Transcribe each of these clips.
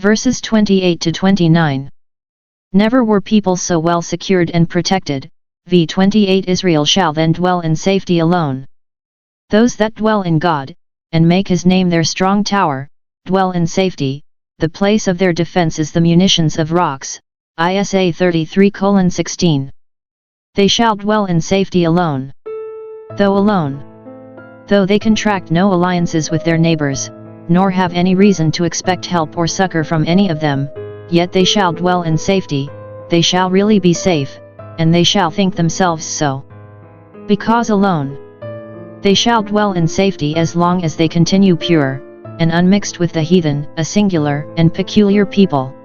Verses 28 to 29. Never were people so well secured and protected. v. 28. Israel shall then dwell in safety alone. Those that dwell in God, and make his name their strong tower, dwell in safety. The place of their defense is the munitions of rocks. Isa 33:16. They shall dwell in safety alone. Though alone. Though they contract no alliances with their neighbors, nor have any reason to expect help or succor from any of them, yet they shall dwell in safety, they shall really be safe, and they shall think themselves so. Because alone. They shall dwell in safety as long as they continue pure, and unmixed with the heathen, a singular and peculiar people.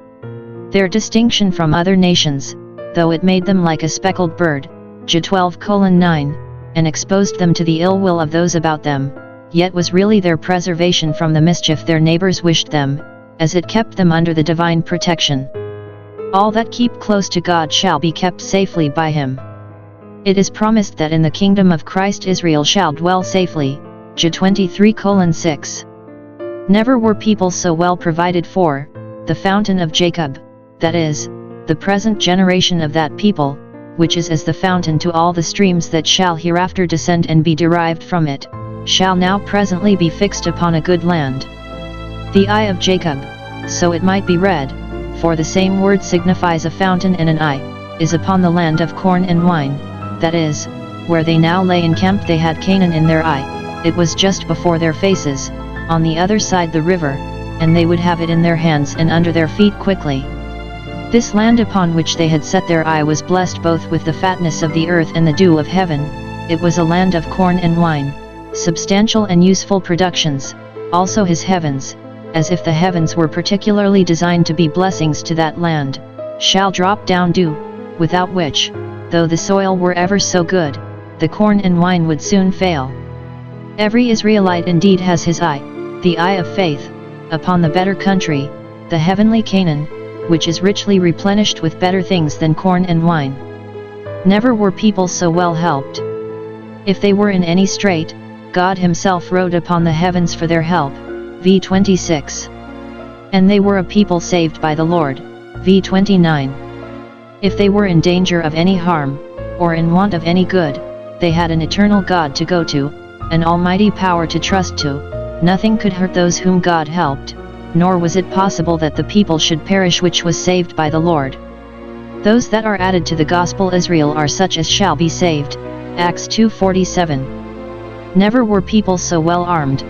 Their distinction from other nations, though it made them like a speckled bird, J 12:9, and exposed them to the ill will of those about them, yet was really their preservation from the mischief their neighbors wished them, as it kept them under the divine protection. All that keep close to God shall be kept safely by him. It is promised that in the kingdom of Christ Israel shall dwell safely, J 23:6. Never were people so well provided for. The fountain of Jacob, that is, the present generation of that people, which is as the fountain to all the streams that shall hereafter descend and be derived from it, shall now presently be fixed upon a good land. The eye of Jacob, so it might be read, for the same word signifies a fountain and an eye, is upon the land of corn and wine, that is, where they now lay encamped they had Canaan in their eye, it was just before their faces, on the other side the river, and they would have it in their hands and under their feet quickly. This land upon which they had set their eye was blessed both with the fatness of the earth and the dew of heaven. It was a land of corn and wine, substantial and useful productions, also his heavens, as if the heavens were particularly designed to be blessings to that land, shall drop down dew, without which, though the soil were ever so good, the corn and wine would soon fail. Every Israelite indeed has his eye, the eye of faith, upon the better country, the heavenly Canaan, which is richly replenished with better things than corn and wine. Never were people so well helped. If they were in any strait, God himself rode upon the heavens for their help, v. 26. And they were a people saved by the Lord, v. 29. If they were in danger of any harm, or in want of any good, they had an eternal God to go to, an almighty power to trust to. Nothing could hurt those whom God helped, nor was it possible that the people should perish which was saved by the Lord. Those that are added to the gospel Israel are such as shall be saved, Acts 2:47. Never were people so well armed.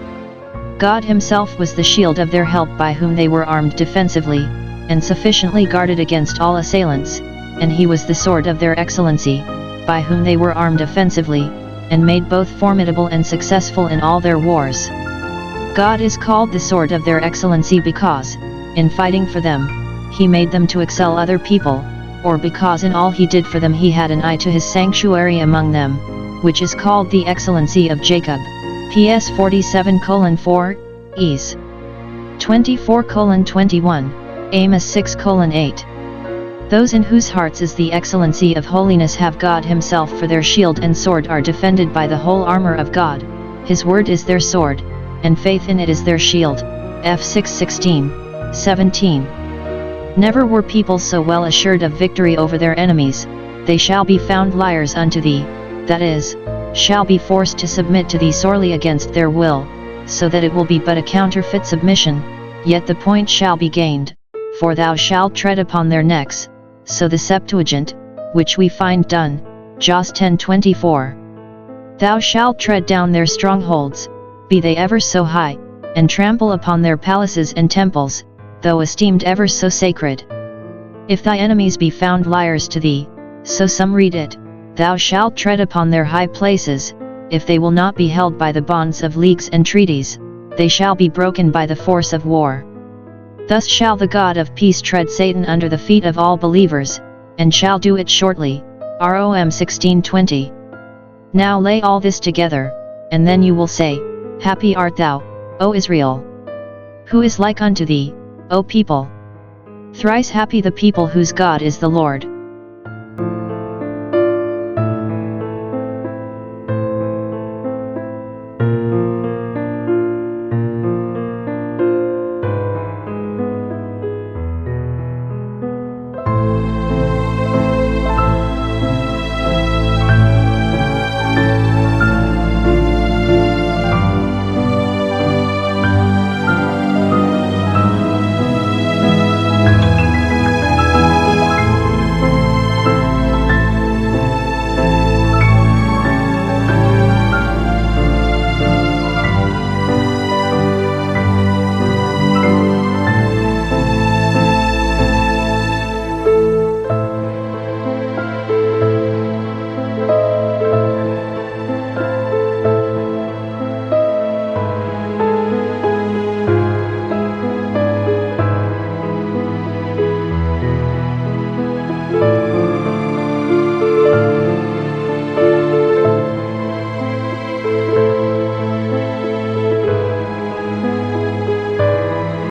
God himself was the shield of their help by whom they were armed defensively, and sufficiently guarded against all assailants, and he was the sword of their excellency, by whom they were armed offensively, and made both formidable and successful in all their wars. God is called the sword of their excellency because, in fighting for them, he made them to excel other people, or because in all he did for them he had an eye to his sanctuary among them, which is called the excellency of Jacob. PS 47:4, Es. 24:21, Amos 6:8. Those in whose hearts is the excellency of holiness have God himself for their shield and sword, are defended by the whole armor of God. His word is their sword, and faith in it is their shield. F 6:16, 17. Never were people so well assured of victory over their enemies. They shall be found liars unto thee, that is, shall be forced to submit to thee sorely against their will, so that it will be but a counterfeit submission, yet the point shall be gained, for thou shalt tread upon their necks. So the Septuagint, which we find done, Jos 10:24. Thou shalt tread down their strongholds, be they ever so high, and trample upon their palaces and temples, though esteemed ever so sacred. If thy enemies be found liars to thee, so some read it, thou shalt tread upon their high places. If they will not be held by the bonds of leagues and treaties, they shall be broken by the force of war. Thus shall the God of peace tread Satan under the feet of all believers, and shall do it shortly. Rom 16:20. Now lay all this together, and then you will say, Happy art thou, O Israel! Who is like unto thee, O people? Thrice happy the people whose God is the Lord.